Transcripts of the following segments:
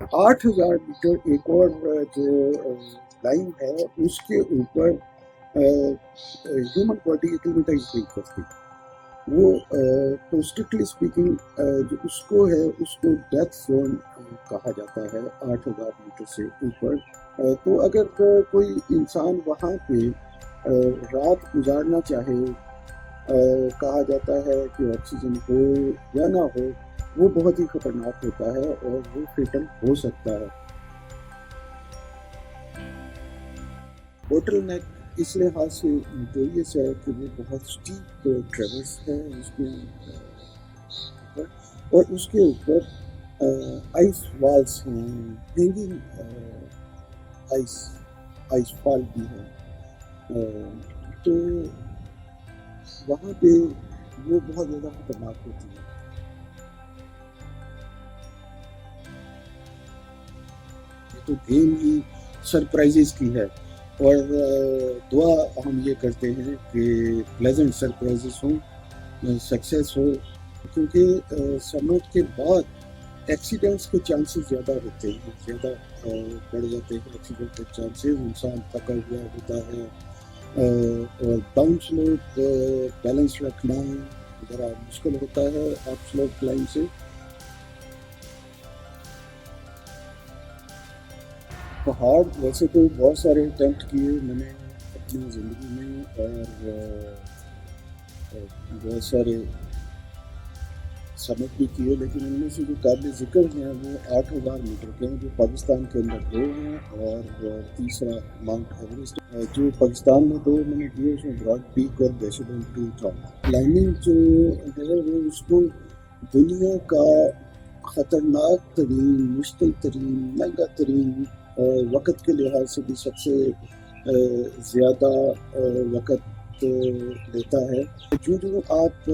8,000 metre ایک اور جو لائن ہے اس کے اوپر ہیومن باڈی ایکلیمیٹائز نہیں کرتی وہ، تو اسٹرکٹلی اسپیکنگ جو اس کو ہے اس کو ڈیتھ زون کہا جاتا ہے 8,000 میٹر سے اوپر۔ تو اگر کوئی انسان وہاں پہ رات گزارنا چاہے، کہا جاتا ہے کہ آکسیجن ہو یا نہ ہو وہ بہت ہی خطرناک ہوتا ہے اور وہ فیٹل ہو سکتا ہے۔ بوٹل نیک اس لحاظ سے نوٹوریس ہے کہ وہ بہت اسٹیپ ٹریورس ہے اس کے اوپر، اور اس کے اوپر آئس والس ہیں، ہینگنگ آئس فال بھی ہے، تو وہاں پہ وہ بہت زیادہ خطرناک ہوتی ہے۔ یہ تو گیم ہی سرپرائزز کی ہے، اور دعا ہم یہ کرتے ہیں کہ پلیزنٹ سرپرائزز ہوں، سکسیس ہو، کیونکہ سمٹ کے بعد ایکسیڈنٹس کے چانسز زیادہ ہوتے ہیں، زیادہ بڑھ جاتے ہیں ایکسیڈنٹ کے چانسز، انسان تھکا ہوا ہوتا ہے، اور ڈاؤن سلوپ بیلنس رکھنا ذرا مشکل ہوتا ہے اپ سلوپ کلائم سے۔ پہاڑ ویسے تو بہت سارے اٹیمپٹ کیے میں نے اپنی زندگی میں، اور بہت سارے سمٹ بھی کیے، لیکن ان میں سے جو قابل ذکر ہیں وہ 8,000 میٹر کے ہیں جو پاکستان کے اندر 2 ہیں، اور تیسرا ماؤنٹ ایوریسٹ جو پاکستان میں 2 میں نے کیے، اس میں براڈ پیک اور ڈیشبل 2 تھا۔ کلائمبنگ جو ہے وہ اس کو دنیا کا خطرناک ترین، مشکل ترین، مہنگا ترین اور وقت کے لحاظ سے بھی سب سے زیادہ وقت لیتا ہے۔ جو آپ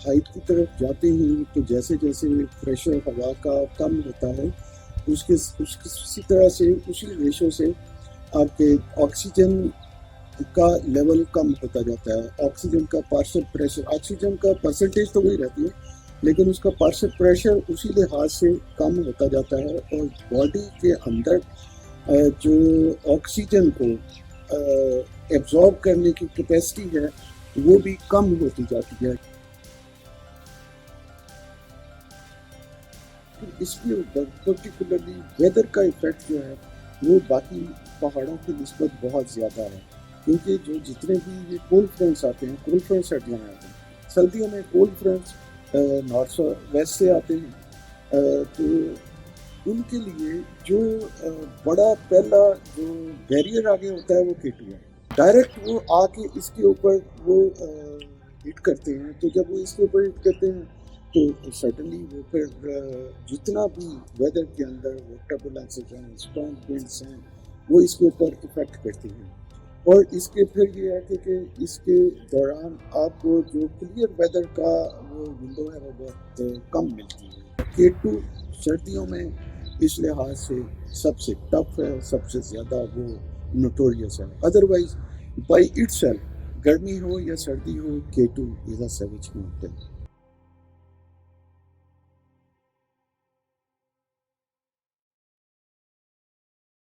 ہائٹ کی طرف جاتے ہیں تو جیسے جیسے پریشر ہوا کا کم ہوتا ہے اسی طرح سے اسی ریشو سے آپ کے آکسیجن کا لیول کم ہوتا جاتا ہے۔ آکسیجن کا پارشل پریشر، آکسیجن کا پرسنٹیج تو وہی رہتی ہے لیکن اس کا پارشل پریشر اسی لحاظ سے کم ہوتا جاتا ہے، اور باڈی کے اندر جو آکسیجن کو ایبزارب کرنے کی کیپیسٹی ہے وہ بھی کم ہوتی جاتی ہے۔ اس کے اوپر پرٹیکولرلی ویدر کا ایفیکٹ جو ہے وہ باقی پہاڑوں کی نسبت بہت زیادہ ہے، کیونکہ جو جتنے بھی یہ کولڈ فرنٹس آتے ہیں، کولڈ فرنٹس سردیوں میں آتے ہیں، سردیوں میں کولڈ فرنٹس نارتھ ویسٹ سے آتے ہیں، تو ان کے لیے جو بڑا پہلا جو بیریئر آگے ہوتا ہے وہ K2 ہے۔ ڈائریکٹ وہ آ کے اس کے اوپر وہ ہٹ کرتے ہیں، تو جب وہ اس کے اوپر ہٹ کرتے ہیں تو سڈنلی وہ پھر جتنا بھی ویدر کے اندر وہ ٹربولنسز ہیں، اسٹرانگ ونڈس ہیں، وہ اس کے اوپر افیکٹ کرتی ہیں، اور اس کے پھر یہ ہے کہ اس کے دوران آپ کو جو کلیئر ویدر کا وہ ونڈو ہے وہ بہت کم ملتی ہے۔ K2 سردیوں میں اس لحاظ سے سب سے ٹف ہے، سب سے زیادہ وہ نوٹوریس ہے۔ ادروائز بائی اٹ سیلف گرمی ہو یا سردی ہو K2 از اے سیویج ماؤنٹین۔